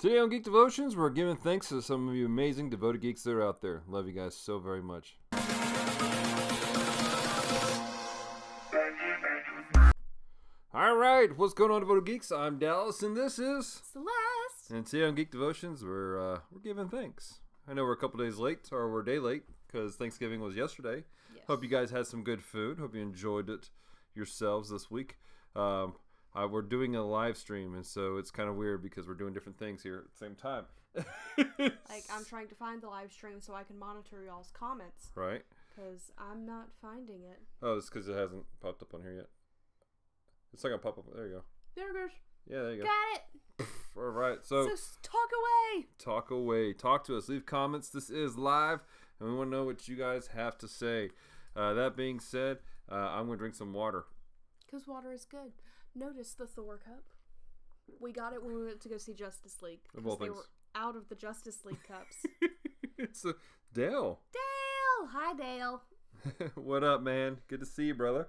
Today on Geek Devotions, we're giving thanks to some of you amazing devoted geeks that are out there. Love you guys so very much. Alright, what's going on, devoted geeks? I'm Dallas, and this is Celeste. And today on Geek Devotions, we're giving thanks. I know we're a couple days late, or we're a day late, because Thanksgiving was yesterday. Yes. Hope you guys had some good food. Hope you enjoyed it yourselves this week. We're doing a live stream, and so it's kind of weird because we're doing different things here at the same time. Like, I'm trying to find the live stream so I can monitor y'all's comments. Right. Because I'm not finding it. Oh, it's because it hasn't popped up on here yet. It's not going to pop up. There you go. There it goes. Yeah, there you go. Got it. All right. So talk away. Talk away. Talk to us. Leave comments. This is live, and we want to know what you guys have to say. That being said, I'm going to drink some water. Because water is good. Notice the Thor cup. We got it when we went to go see Justice League. Because they were out of the Justice League cups. It's Dale. Dale! Hi, Dale. What up, man? Good to see you, brother.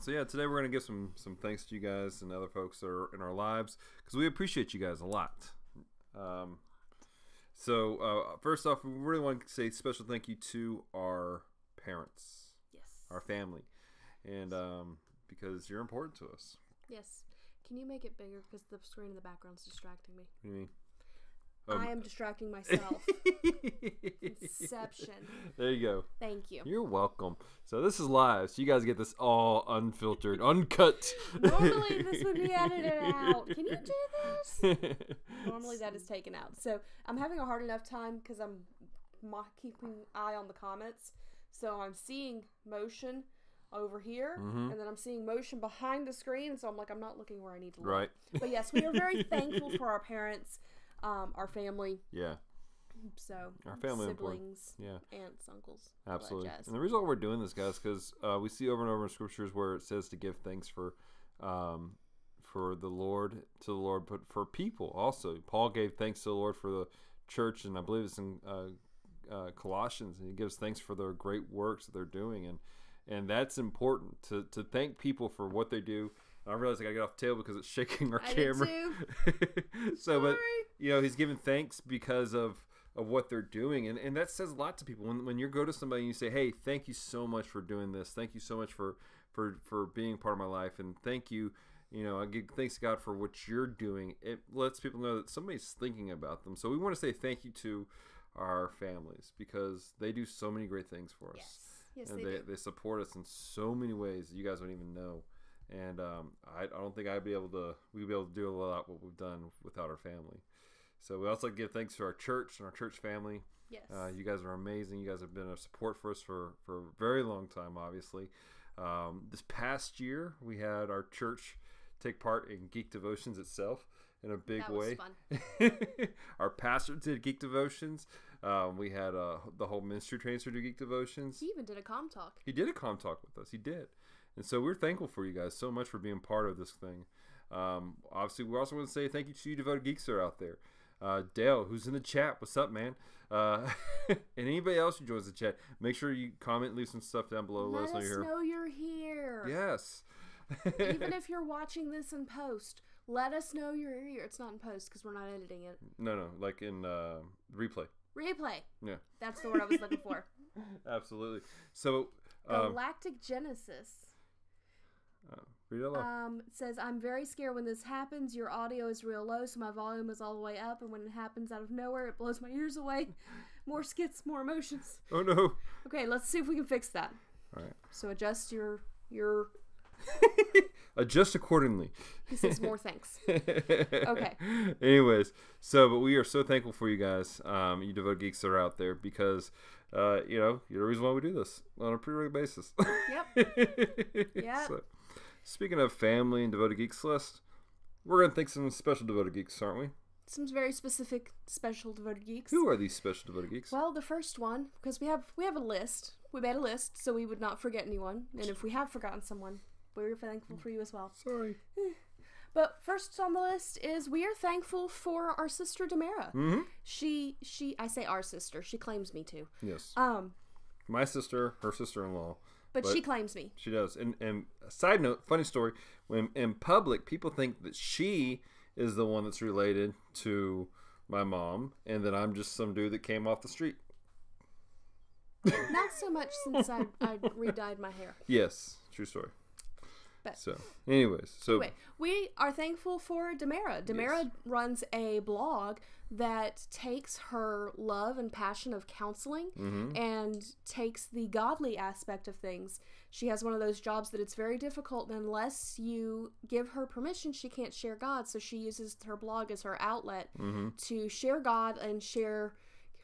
So yeah, today we're going to give some thanks to you guys and other folks that are in our lives, because we appreciate you guys a lot. First off, we really want to say special thank you to our parents. Yes. Our family. And because you're important to us. Yes. Can you make it bigger? Because the screen in the background is distracting me. What do you mean? I am distracting myself. Inception. There you go. Thank you. You're welcome. So this is live, so you guys get this all unfiltered, uncut. Normally this would be edited out. Can you do this? Normally that is taken out. So I'm having a hard enough time because I'm keeping an eye on the comments. So I'm seeing motion over here, and then I'm seeing motion behind the screen, so I'm like, I'm not looking where I need to look. Right. But yes, we are very thankful for our parents, our family. Yeah. So our family, siblings, yeah, aunts, uncles, absolutely. And the reason why we're doing this, guys, because we see over and over in scriptures where it says to give thanks for the Lord, to the Lord, but for people also. Paul gave thanks to the Lord for the church, and I believe it's in Colossians, and he gives thanks for their great works that they're doing, and that's important to thank people for what they do. And I realize I gotta get off the table because it's shaking our camera. So, but he's giving thanks because of what they're doing, and that says a lot to people. When you go to somebody and you say, "Hey, thank you so much for doing this. Thank you so much for being part of my life, and thank you." I give thanks to God for what you're doing. It lets people know that somebody's thinking about them. So we want to say thank you to our families because they do so many great things for us. Yes, and they support us in so many ways that you guys don't even know. And I don't think we'd be able to do a lot what we've done without our family. So we also give thanks to our church and our church family. Yes. You guys are amazing. You guys have been a support for us for a very long time, obviously. This past year, we had our church take part in Geek Devotions itself in a big way. That was fun. Our pastor did Geek Devotions. We had the whole ministry transfer to Geek Devotions. He even did a comm talk. He did a comm talk with us. He did. And so we're thankful for you guys so much for being part of this thing. Obviously, we also want to say thank you to you devoted geeks that are out there. Dale, who's in the chat, what's up, man? And anybody else who joins the chat, make sure you comment, leave some stuff down below. Let us know you're here. know you're here. Yes. Even if you're watching this in post, let us know you're here. It's not in post because we're not editing it. No, like in replay. Replay. Yeah. That's the word I was looking for. Absolutely. So, Galactic Genesis. read it aloud. Says, I'm very scared when this happens. Your audio is real low, so my volume is all the way up, and when it happens out of nowhere, it blows my ears away. More skits, more emotions. Oh no. Okay, let's see if we can fix that. All right. So adjust your Adjust accordingly. He says more thanks. Okay. Anyways, but we are so thankful for you guys, you devoted geeks that are out there, because you're the reason why we do this on a pretty regular basis. Yep. Yeah. So, speaking of family and devoted geeks, Celeste, we're gonna thank some special devoted geeks, aren't we? Some very specific special devoted geeks. Who are these special devoted geeks? Well, the first one, because we have a list. We made a list so we would not forget anyone, and if we have forgotten someone, we're thankful for you as well. Sorry. But first on the list is we are thankful for our sister Demara. Mm-hmm. I say our sister. She claims me too. Yes. My sister, her sister-in-law. But she claims me. She does. And a side note, funny story. When in public, people think that she is the one that's related to my mom, and then I'm just some dude that came off the street. Not so much since I re-dyed my hair. Yes, true story. But anyway, we are thankful for Demara. Demara Yes. runs a blog that takes her love and passion of counseling and takes the godly aspect of things. She has one of those jobs that it's very difficult, and unless you give her permission, she can't share God. So she uses her blog as her outlet to share God and share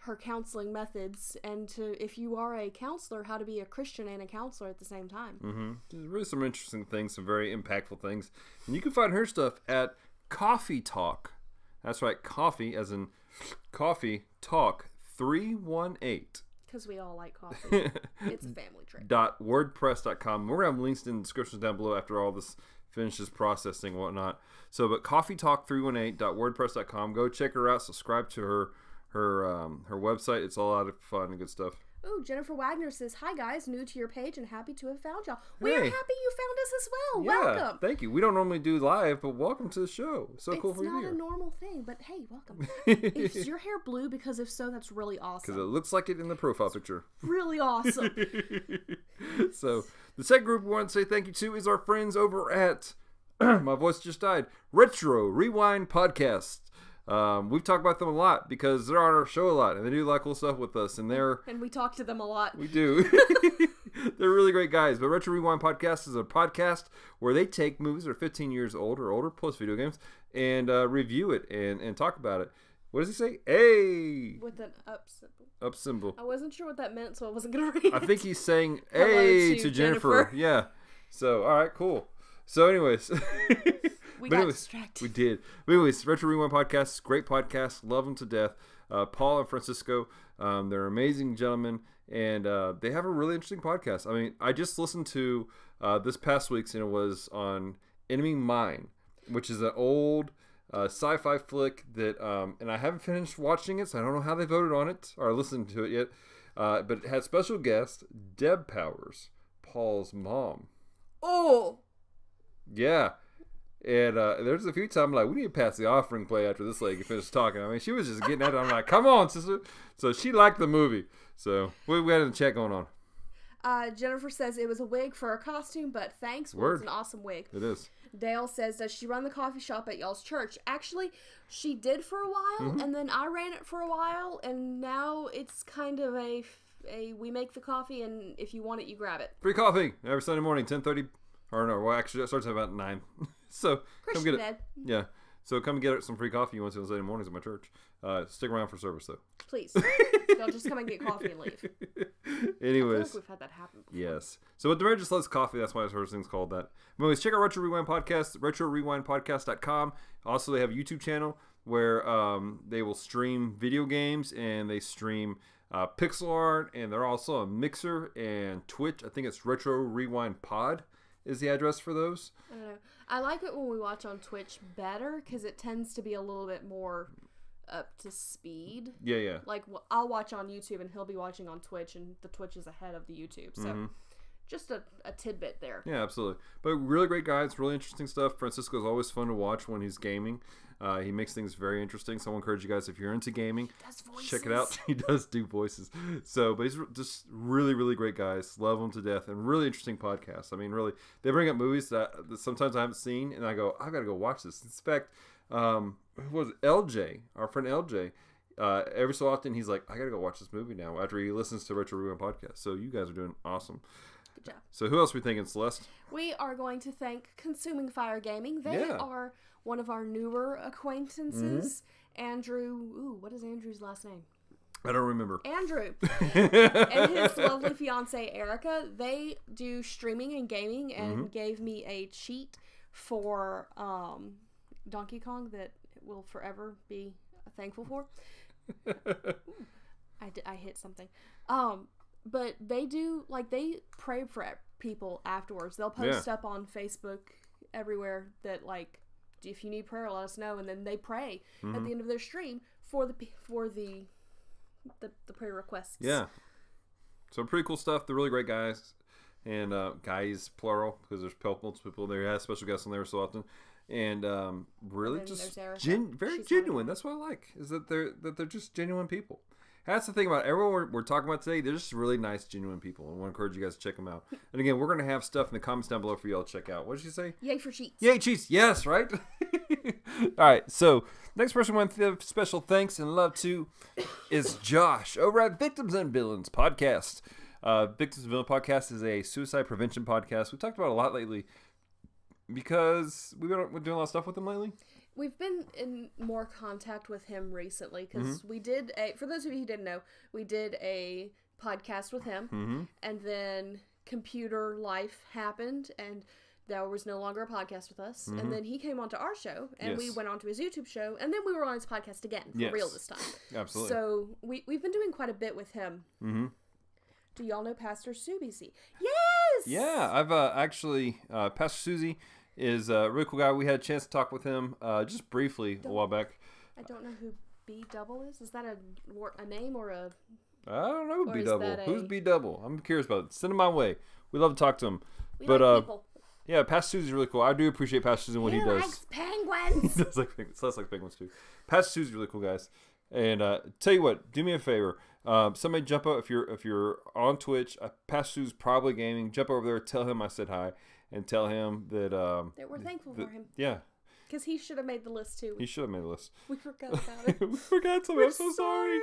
her counseling methods, and to, if you are a counselor, how to be a Christian and a counselor at the same time. There's really some interesting things, some very impactful things, and you can find her stuff at Coffee Talk. That's right, coffee as in Coffee Talk 318. Because we all like coffee. It's a family trait. .wordpress.com. We're going to have links in the descriptions down below after all this finishes processing and whatnot. So, but coffeetalk318.wordpress.com. Go check her out. Subscribe to her website. It's a lot of fun and good stuff. Ooh, Jennifer Wagner says, "Hi guys, new to your page and happy to have found y'all." We're happy you found us as well. Yeah, Welcome. Thank you. We don't normally do live, but welcome to the show. So cool for you. It's not a normal thing, but hey, welcome. Is your hair blue? Because if so, that's really awesome. Because it looks like it in the profile picture. Really awesome. So the second group we want to say thank you to is our friends over at my voice just died, Retro Rewind Podcast. We've talked about them a lot because they're on our show a lot and they do a lot of cool stuff with us, and we talk to them a lot. We do. They're really great guys. But Retro Rewind Podcast is a podcast where they take movies that are 15 years old or older plus video games and review it and talk about it. What does he say? Hey! With an up symbol. Up symbol. I wasn't sure what that meant, so I wasn't going to read it. I think he's saying hey to Jennifer. Yeah. So, all right, cool. So, anyways. We got distracted. We did. But anyways, Retro Rewind Podcast, great podcast. Love them to death. Paul and Francisco, they're amazing gentlemen, and they have a really interesting podcast. I mean, I just listened to this past week's, and it was on Enemy Mine, which is an old sci-fi flick that, and I haven't finished watching it, so I don't know how they voted on it or listened to it yet. But it had special guest Deb Powers, Paul's mom. Oh! Yeah. And there's a few times I'm like, we need to pass the offering play after this lady finished talking. I mean, she was just getting at it. I'm like, come on, sister. So she liked the movie. So we had a chat going on. Jennifer says it was a wig for a costume, but thanks. Word. It's an awesome wig. It is. Dale says, does she run the coffee shop at y'all's church? Actually, she did for a while, and then I ran it for a while, and now it's kind of a we make the coffee, and if you want it, you grab it. Free coffee every Sunday morning, 10:30. Or no, well, actually, it starts at about 9. So Christian come get Ed. it. Yeah. So come get some free coffee you want to on Sunday mornings at my church. Stick around for service, though. Please. Don't just come and get coffee and leave. Anyways. I feel like we've had that happen before. Yes. So with the Marriage Just Loves Coffee, that's why this thing's called that. But anyways, check out Retro Rewind Podcast, retrorewindpodcast.com. Also, they have a YouTube channel where they will stream video games and they stream pixel art, and they're also on Mixer and Twitch. I think it's Retro Rewind Pod is the address for those. I don't know. I like it when we watch on Twitch better because it tends to be a little bit more up to speed. Yeah. Like, I'll watch on YouTube and he'll be watching on Twitch, and the Twitch is ahead of the YouTube. So just a tidbit there. Yeah, absolutely. But really great guys, really interesting stuff. Francisco's always fun to watch when he's gaming. He makes things very interesting. So I encourage you guys, if you're into gaming, check it out. He does do voices. So, but he's just really, really great guys. Love them to death, and really interesting podcasts. I mean, really, they bring up movies that sometimes I haven't seen, and I go, I've got to go watch this. In fact, who was it? LJ, our friend LJ, every so often he's like, I got to go watch this movie now after he listens to Retro Rewind Podcast. So you guys are doing awesome. Good job. So who else are we thinking, Celeste? We are going to thank Consuming Fire Gaming. They are one of our newer acquaintances. Andrew, what is Andrew's last name? I don't remember. Andrew and his lovely fiance Erica, they do streaming and gaming, and gave me a cheat for Donkey Kong that we'll forever be thankful for. I hit something. But they do, like, they pray for people afterwards. They'll post up on Facebook everywhere that, like, if you need prayer, let us know. And then they pray at the end of their stream for the prayer requests. Yeah. So pretty cool stuff. They're really great guys. And guys, plural, because there's multiple people there. Has special guests on there so often. and really And then just there's Erica. very She's genuine. That's what I like, is that they're just genuine people. That's the thing about everyone we're talking about today. They're just really nice, genuine people. And I want to encourage you guys to check them out. And again, we're going to have stuff in the comments down below for y'all to check out. What did you say? Yay for cheats. Yay, cheats. Yes, right? All right. So, next person we want to give special thanks and love to is Josh over at Victims and Villains Podast. Victims and Villains Podast is a suicide prevention podcast. We've talked about it a lot lately because we're doing a lot of stuff with them lately. We've been in more contact with him recently because we did for those of you who didn't know, we did a podcast with him, and then computer life happened, and there was no longer a podcast with us, and then he came onto our show, and we went on to his YouTube show, and then we were on his podcast again, for real this time. Absolutely. So we've been doing quite a bit with him. Do y'all know Pastor Susie? Yes! Yeah, I've actually, Pastor Susie is a really cool guy. We had a chance to talk with him just briefly a while back. I don't know who B Double is. Is that a name or a... I don't know who or B is Double. that Who's B Double? I'm curious about it. Send him my way. We love to talk to him. We But like people. yeah, Pastor Susie's really cool. I do appreciate Pastor Susie and what he does. Likes penguins. He does like penguins. Celeste likes penguins too. Pastor Susie's really cool, guys. And tell you what, do me a favor. Somebody jump up if you're on Twitch. Pastor Susie's probably gaming. Jump over there, tell him I said hi, and tell him that that we're thankful for him. Yeah, because he should have made the list too. he should have made the list. We forgot about it. We forgot something. I'm so sorry.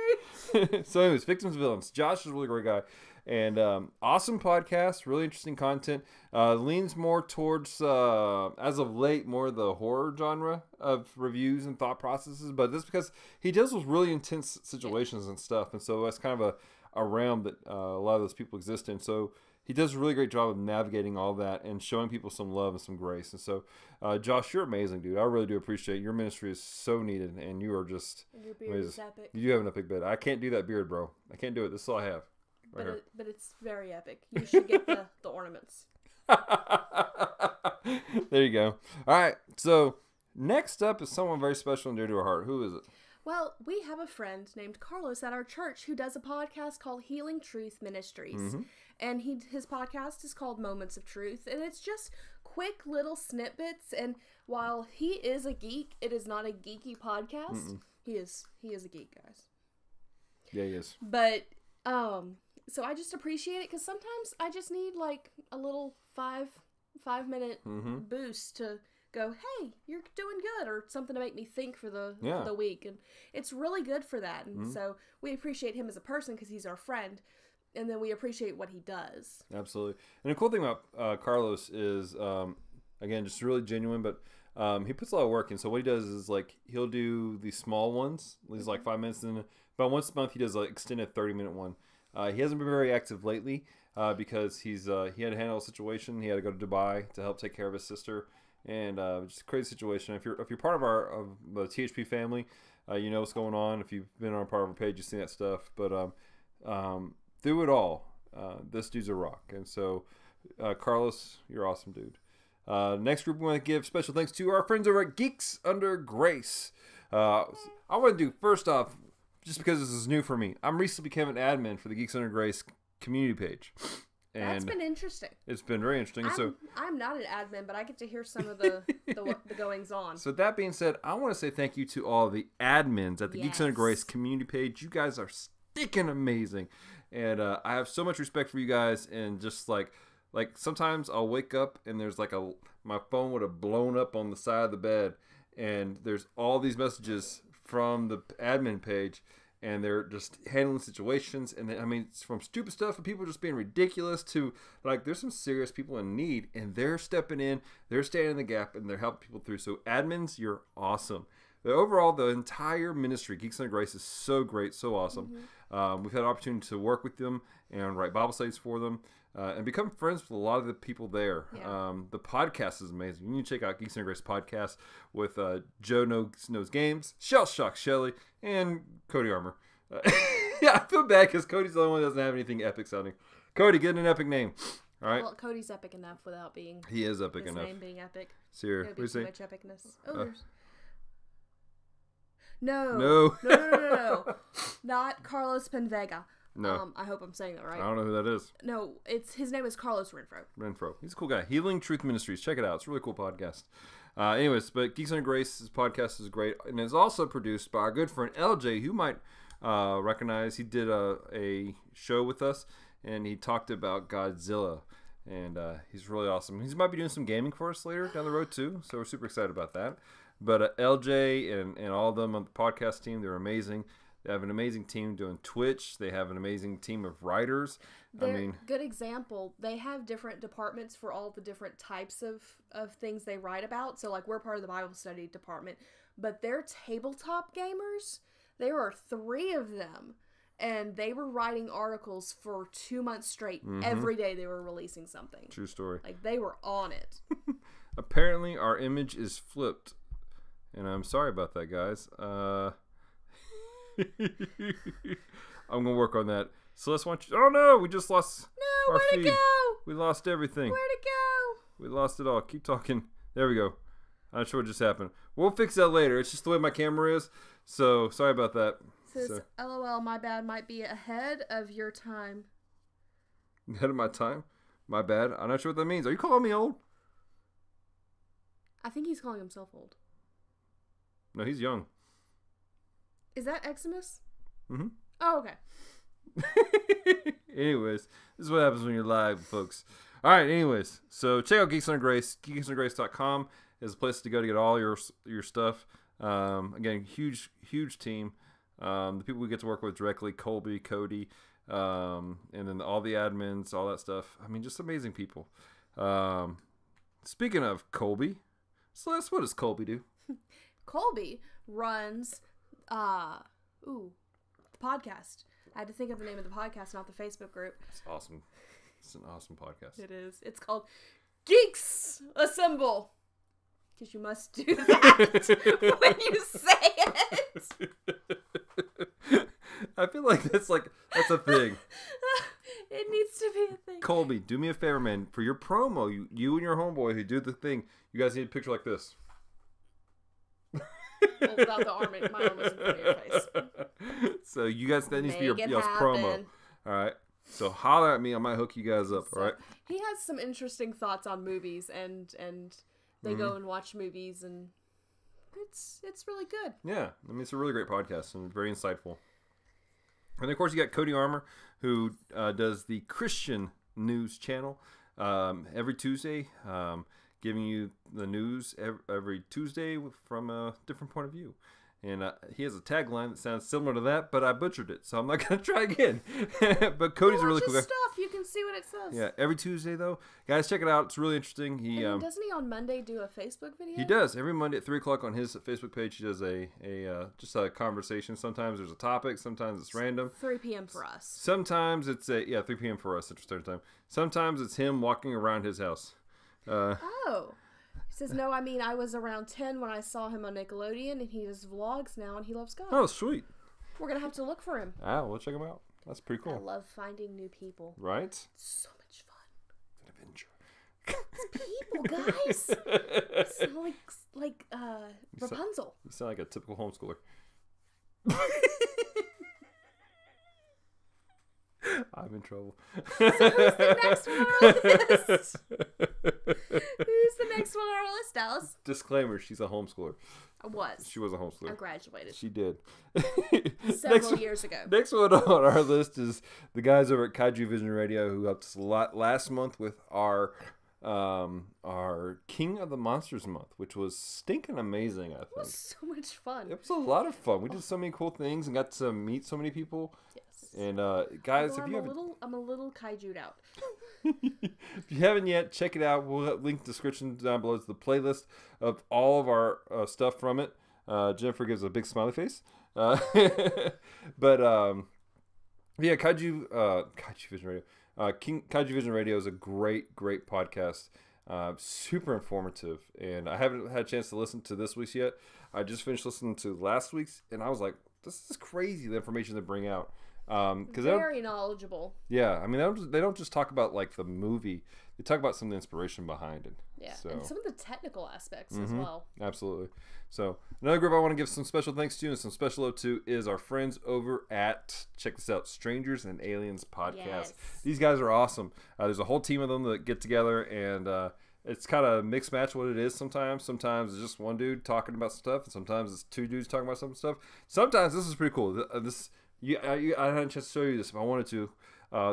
So, anyways, Victims and Villains. Josh is a really great guy, and awesome podcast. Really interesting content. Leans more towards, as of late, more the horror genre of reviews and thought processes. But that's because he deals with really intense situations and stuff, and so that's kind of a realm that a lot of those people exist in. So he does a really great job of navigating all that and showing people some love and some grace. And so, Josh, you're amazing, dude. I really do appreciate it. Your ministry is so needed, and you are just and your beard amazing. is epic. You do have an epic beard. I can't do that beard, bro. I can't do it. This is all I have. Right But it's very epic. You should get the ornaments. There you go. All right. So next up is someone very special and dear to our heart. Who is it? Well, we have a friend named Carlos at our church who does a podcast called Healing Truth Ministries. And his podcast is called Moments of Truth. And it's just quick little snippets. And while he is a geek, it is not a geeky podcast. He is a geek, guys. Yeah, he is. But, so I just appreciate it because sometimes I just need like a little 5-minute boost to go, hey, you're doing good, or something to make me think for the week, and it's really good for that. And so we appreciate him as a person because he's our friend, and then we appreciate what he does. Absolutely. And the cool thing about Carlos is, again, just really genuine, but he puts a lot of work in. So what he does is like he'll do these small ones, these like 5 minutes, and about once a month he does an extended 30-minute one. He hasn't been very active lately because he had to handle a situation. He had to go to Dubai to help take care of his sister. And just a crazy situation. If you're part of the THP family, you know what's going on. If you've been on part of our page, you've seen that stuff. But through it all, this dude's a rock. And so, Carlos, you're awesome, dude. Next group, we want to give special thanks to our friends over at Geeks Under Grace. I want to do, first off, just because this is new for me, I'm recently became an admin for the Geeks Under Grace community page. And that's been interesting. It's been very interesting. I'm not an admin, but I get to hear some of the goings on. So that being said, I want to say thank you to all the admins at the Geeks Under Grace community page. You guys are stinking amazing, and I have so much respect for you guys. And just like sometimes I'll wake up and there's like my phone would have blown up on the side of the bed, and there's all these messages from the admin page. And they're just handling situations. And then, I mean, it's from stupid stuff and people just being ridiculous to, like, there's some serious people in need. And they're stepping in, they're standing in the gap, and they're helping people through. So, admins, you're awesome. But overall, the entire ministry, Geeks Under Grace, is so great, so awesome. We've had an opportunity to work with them and write Bible studies for them. And become friends with a lot of the people there. Yeah. The podcast is amazing. You need to check out Geeks Under Grace podcast with Joe Knows Games, Shell Shock Shelly, and Cody Armour. Yeah, I feel bad because Cody's the only one that doesn't have anything epic sounding. Cody, get an epic name. All right. Well, Cody's epic enough without being. He is epic his enough. name being epic. Sierra, It'd what do be you too say? much epicness. No. Not Carlos Penvega. No. I hope I'm saying that right. I don't know who that is. No, his name is Carlos Renfro. He's a cool guy. Healing Truth Ministries. Check it out. It's a really cool podcast. Anyways, but Geeks Under Grace's podcast is great, and it's also produced by our good friend LJ, who you might recognize. He did a show with us, and he talked about Godzilla, and he's really awesome. He might be doing some gaming for us later down the road too, so we're super excited about that. But LJ and all of them on the podcast team, they're amazing. They have an amazing team doing Twitch. They have an amazing team of writers. Good example. They have different departments for all the different types of things they write about. So, like, we're part of the Bible study department. But they're tabletop gamers. There are 3 of them. And they were writing articles for 2 months straight. Mm-hmm. Every day they were releasing something. True story. Like, they were on it. Apparently, our image is flipped. And I'm sorry about that, guys. I'm gonna work on that. Celeste, why don't you? Oh no, we just lost. No, where'd it go? We lost everything. Where'd it go? We lost it all. Keep talking. There we go. I'm not sure what just happened. We'll fix that later. It's just the way my camera is. So sorry about that. Says, LOL, my bad. Might be ahead of your time. Ahead of my time? My bad. I'm not sure what that means. Are you calling me old? I think he's calling himself old. No, he's young. Is that Eximus? Mm-hmm. Oh, okay. Anyways, this is what happens when you're live, folks. All right, anyways. So check out Geeks Under Grace. geeksundergrace.com is a place to go to get all your stuff. Again, huge team. The people we get to work with directly, Colby, Cody, and then all the admins, all that stuff. I mean, just amazing people. Speaking of Colby, Celeste, what does Colby do? Colby runs the podcast. I had to think of the name of the podcast, not the Facebook group. It's awesome. It's an awesome podcast. It is. It's called Geeks Assemble. Because you must do that when you say it. I feel like that's a thing. It needs to be a thing. Colby, do me a favor, man. For your promo, you and your homeboy who do the thing, you guys need a picture like this. Well, without the arm, my arm was in front of your face. So you guys, that needs to be your promo. All right. So holler at me. I might hook you guys up. All right. He has some interesting thoughts on movies, and they go and watch movies, and it's really good. Yeah, I mean, it's a really great podcast and very insightful. And of course, you got Cody Armour, who does the Christian News channel every Tuesday. Giving you the news every Tuesday from a different point of view. And he has a tagline that sounds similar to that, but I butchered it, so I'm not going to try again. But Cody's a really cool guy. Stuff. You can see what it says. Yeah, every Tuesday, though. Guys, check it out. It's really interesting. Doesn't he on Monday do a Facebook video? He does. Every Monday at 3 o'clock on his Facebook page, he does just a conversation. Sometimes there's a topic. Sometimes it's random. 3 p.m. for us. Sometimes it's 3 p.m. for us, Central Standard Time. Sometimes it's him walking around his house. He says, no, I mean, I was around 10 when I saw him on Nickelodeon, and he does vlogs now, and he loves God. Oh, sweet. We're going to have to look for him. We'll check him out. That's pretty cool. I love finding new people. Right? It's so much fun. An adventure. It's people, guys. You sound like Rapunzel. You sound like a typical homeschooler. I'm in trouble. So who's the next one on our list? Who's the next one on our list, Alice? Disclaimer, she's a homeschooler. She was a homeschooler. I graduated. She did. Several years ago. Next one on our list is the guys over at Kaiju Vision Radio who helped us a lot last month with our King of the Monsters month, which was stinking amazing, I think. It was so much fun. It was a lot of fun. We did so many cool things and got to meet so many people. Yes. And guys, I'm a little kaiju'd out. If you haven't yet, check it out. We'll link the description down below to the playlist of all of our stuff from it. Jennifer gives a big smiley face. But yeah, Kaiju Vision Radio. Kaiju Vision Radio is a great podcast. Super informative, and I haven't had a chance to listen to this week's yet. I just finished listening to last week's, and I was like, this is crazy, the information they bring out. Very knowledgeable. Yeah, I mean, they don't just talk about like the movie; they talk about some of the inspiration behind it. Yeah, so, and some of the technical aspects as well. Absolutely. So another group I want to give some special thanks to and some special love to is our friends over at, check this out, Strangers and Aliens Podcast. Yes. These guys are awesome. There's a whole team of them that get together and it's kind of mixed match what it is sometimes. Sometimes it's just one dude talking about stuff, and sometimes it's two dudes talking about some stuff. Sometimes this is pretty cool. I had a chance to show you this if I wanted to.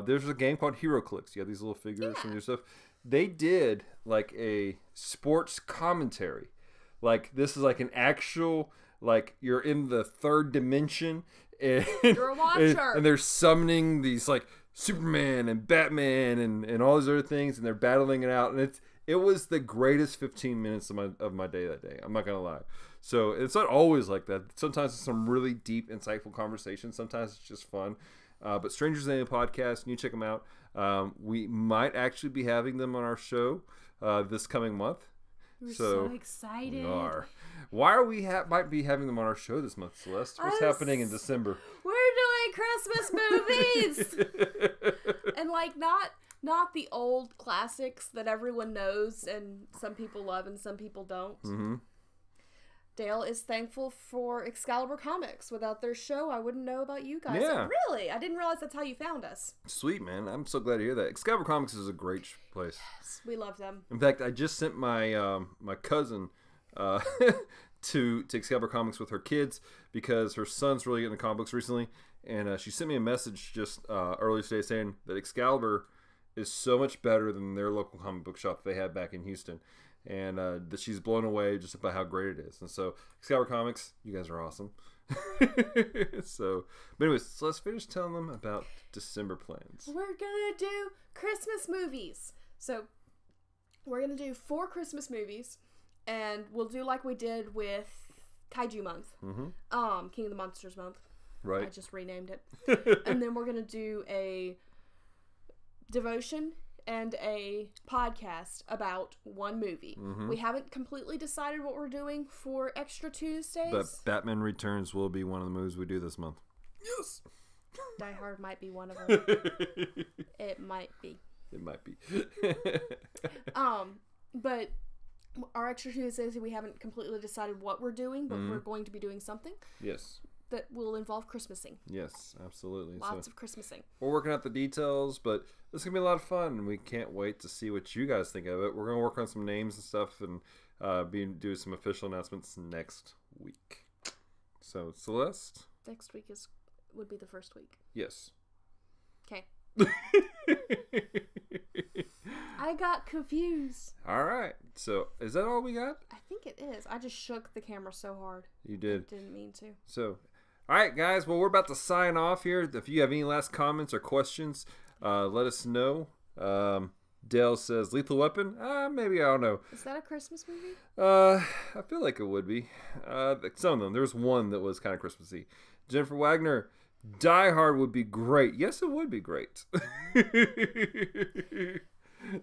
There's a game called Hero Clicks. You have these little figures and your stuff. They did like a sports commentary. Like this is like an actual, like you're in the third dimension and you're a watcher. And they're summoning these like Superman and Batman and all these other things, and they're battling it out, and it was the greatest 15 minutes of my day that day. I'm not gonna lie. So it's not always like that. Sometimes it's some really deep, insightful conversations. Sometimes it's just fun. But Strangers in the Podcast, you check them out. We might actually be having them on our show this coming month. We're so excited. We are. Why are we might be having them on our show this month, Celeste? What's happening in December? We're doing Christmas movies, and like not the old classics that everyone knows and some people love and some people don't. Mm-hmm. Dale is thankful for Excalibur Comics. Without their show, I wouldn't know about you guys. Yeah. Really? I didn't realize that's how you found us. Sweet, man. I'm so glad to hear that. Excalibur Comics is a great place. Yes, we love them. In fact, I just sent my my cousin to Excalibur Comics with her kids because her son's really getting the comic books recently. And she sent me a message just earlier today saying that Excalibur is so much better than their local comic book shop that they had back in Houston. And that she's blown away just about how great it is. And so, Excalibur Comics, you guys are awesome. So, but anyways, so let's finish telling them about December plans. We're going to do Christmas movies. So, we're going to do 4 Christmas movies. And we'll do like we did with Kaiju Month. Mm-hmm. King of the Monsters Month. Right. I just renamed it. And then we're going to do a devotion and a podcast about one movie. Mm-hmm. We haven't completely decided what we're doing for Extra Tuesdays. But Batman Returns will be one of the movies we do this month. Yes. Die Hard might be one of them. It might be. It might be. But our Extra Tuesdays, we haven't completely decided what we're doing, but we're going to be doing something. Yes. That will involve Christmasing. Yes, absolutely. Lots of Christmasing. We're working out the details, but this is going to be a lot of fun, and we can't wait to see what you guys think of it. We're going to work on some names and stuff and do some official announcements next week. So, Celeste? Next week would be the first week. Yes. Okay. I got confused. All right. So, is that all we got? I think it is. I just shook the camera so hard. You did. I didn't mean to. So, all right, guys. Well, we're about to sign off here. If you have any last comments or questions, let us know. Dale says Lethal Weapon. Maybe, I don't know. Is that a Christmas movie? I feel like it would be. Some of them. There was one that was kind of Christmassy. Jennifer Wagner. Die Hard would be great. Yes, it would be great.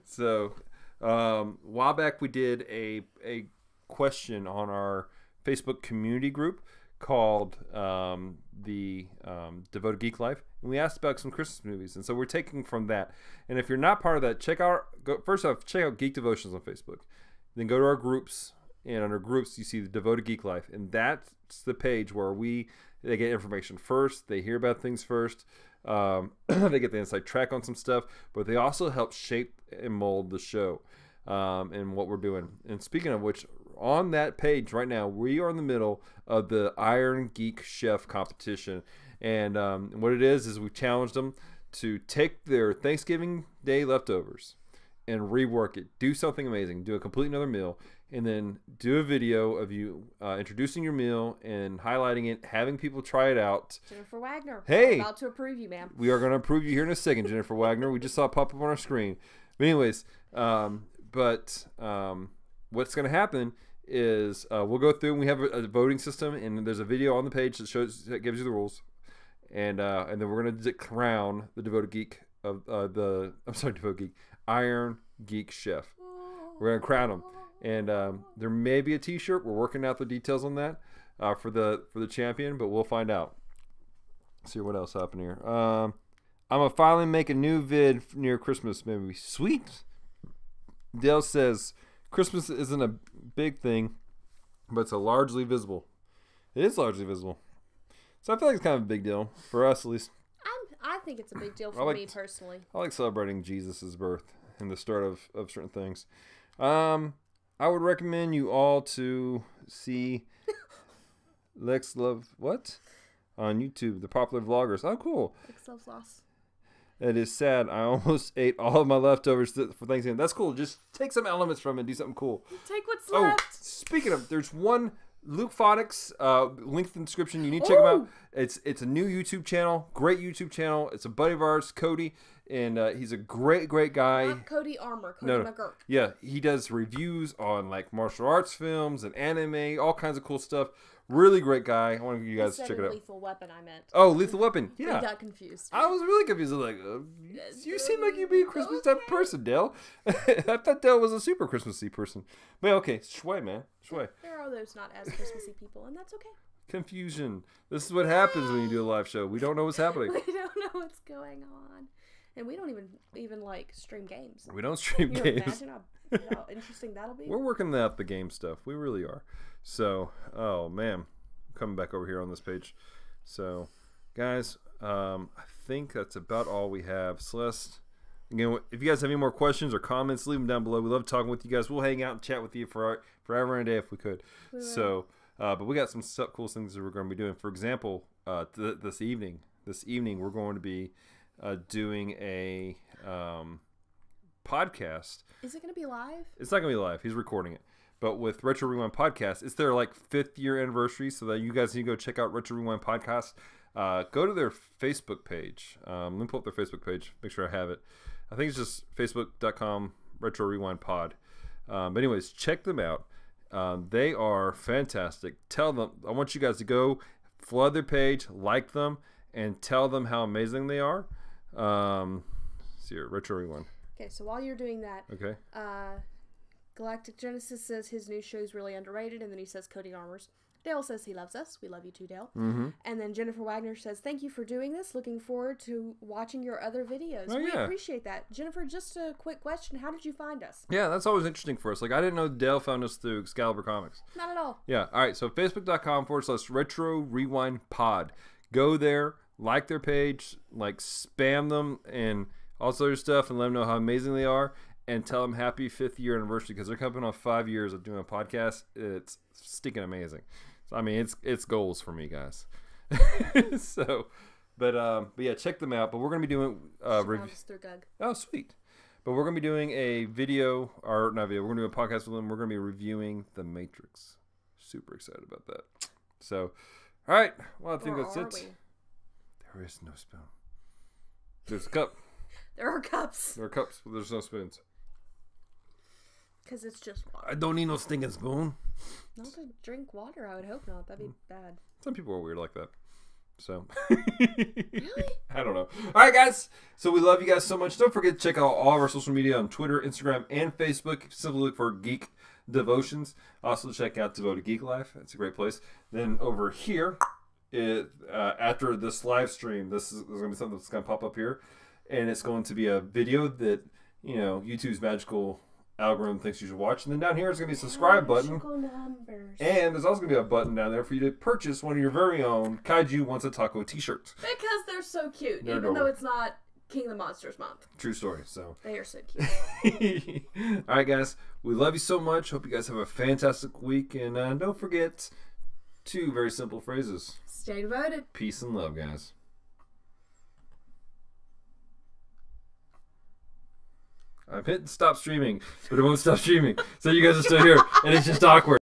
So, a while back we did a question on our Facebook community group called the Devoted Geek Life, and we asked about some Christmas movies, and so we're taking from that. And if you're not part of that, check out Geek Devotions on Facebook, then go to our groups, and under groups you see the Devoted Geek Life, and that's the page where they get information first, they hear about things first. They get the inside track on some stuff, but they also help shape and mold the show and what we're doing. And speaking of which, on that page right now, we are in the middle of the Iron Geek Chef competition. And what it is we challenged them to take their Thanksgiving Day leftovers and rework it. Do something amazing. Do a complete another meal. And then do a video of you introducing your meal and highlighting it, having people try it out. Jennifer Wagner. Hey! I'm about to approve you, ma'am. We are going to approve you here in a second, Jennifer Wagner. We just saw it pop up on our screen. But anyways, what's going to happen is we'll go through and we have a voting system, and there's a video on the page that gives you the rules. And then we're going to crown the Devoted Geek Devoted Geek, Iron Geek Chef. We're going to crown him. And there may be a t-shirt. We're working out the details on that for the champion, but we'll find out. Let's see what else happened here. I'm going to finally make a new vid near Christmas, maybe. Sweet. Dale says Christmas isn't a big thing, but it's largely visible. It is largely visible. So I feel like it's kind of a big deal for us, at least. I think it's a big deal for me personally. I like celebrating Jesus' birth and the start of certain things. I would recommend you all to see Lex Love what on YouTube, the popular vloggers. Oh, cool. Lex Loves Lost. It is sad. I almost ate all of my leftovers for Thanksgiving. That's cool. Just take some elements from it and do something cool. Take what's left. Speaking of, there's one Luke Phonics, link in the description. You need to check him out. It's a new YouTube channel. Great YouTube channel. It's a buddy of ours, Cody, and he's a great guy. Not Cody Armor, Cody McGurk. Yeah, he does reviews on like martial arts films and anime, all kinds of cool stuff. Really great guy. I want you guys to check it out. Lethal Weapon, I meant. Oh, Lethal Weapon. Yeah. I got confused. I was really confused. I was like, you seem like you'd be a Christmas type of person, Dale. I thought Dale was a super Christmassy person. But okay, Shway, man. Shway. There are those not as Christmassy people, and that's okay. Confusion. This is what happens when you do a live show. We don't know what's happening. We don't know what's going on. And we don't even like stream games. We don't stream games. Imagine how interesting that'll be. We're working out the game stuff. We really are. So, oh man, coming back over here on this page. So, guys, I think that's about all we have. Celeste, again, if you guys have any more questions or comments, leave them down below. We love talking with you guys. We'll hang out and chat with you forever and a day if we could. So, but we got some cool things that we're going to be doing. For example, this evening we're going to be doing a podcast. Is it going to be live? It's not going to be live. He's recording it. But with Retro Rewind Podcast, it's their like 5th year anniversary, so that you guys need to go check out Retro Rewind Podcast. Go to their Facebook page. Let me pull up their Facebook page. Make sure I have it. I think it's just facebook.com Retro Rewind Pod. But anyways, check them out. They are fantastic. Tell them. I want you guys to go flood their page, like them, and tell them how amazing they are. See here, Retro Rewind. Okay, so while you're doing that, okay. Galactic Genesis says his new show is really underrated, and then he says Cody Armors. Dale says he loves us. We love you too, Dale. Mm-hmm. And then Jennifer Wagner says, thank you for doing this. Looking forward to watching your other videos. Oh, we yeah. appreciate that. Jennifer, just a quick question. How did you find us? Yeah, that's always interesting for us. Like, I didn't know Dale found us through Excalibur Comics. Not at all. Yeah, all right. So facebook.com/Retro Rewind Pod. Go there, like their page, like spam them and all this other stuff, and let them know how amazing they are. And tell them happy 5th year anniversary, because they're coming off 5 years of doing a podcast. It's stinking amazing. So, I mean, it's goals for me, guys. So, but yeah, check them out. But we're gonna be doing reviews. Oh, sweet. But we're gonna be doing a video, or not video. We're gonna do a podcast with them. We're gonna be reviewing The Matrix. Super excited about that. So, all right. Well, I think that's it. There is no spoon. There's a cup. There are cups. There are cups, but there's no spoons. Because it's just water. I don't need no stinking spoon. Not to drink water, I would hope not. That'd be bad. Some people are weird like that. So. Really? I don't know. All right, guys. So we love you guys so much. Don't forget to check out all of our social media on Twitter, Instagram, and Facebook. Simply look for Geek Devotions. Also check out Devoted Geek Life. It's a great place. Then over here, after this live stream, this is going to be something that's going to pop up here. And it's going to be a video that, you know, YouTube's magical algorithm thinks you should watch. And then down here is going to be a subscribe button. And there's also going to be a button down there for you to purchase one of your very own Kaiju Wants a Taco t-shirts. Because they're so cute, They're even though it's not King of the Monsters month. True story. So they are so cute. All right, guys. We love you so much. Hope you guys have a fantastic week. And don't forget 2 very simple phrases. Stay devoted. Peace and love, guys. I've hit stop streaming, but it won't stop streaming. So you guys are still here, and it's just awkward.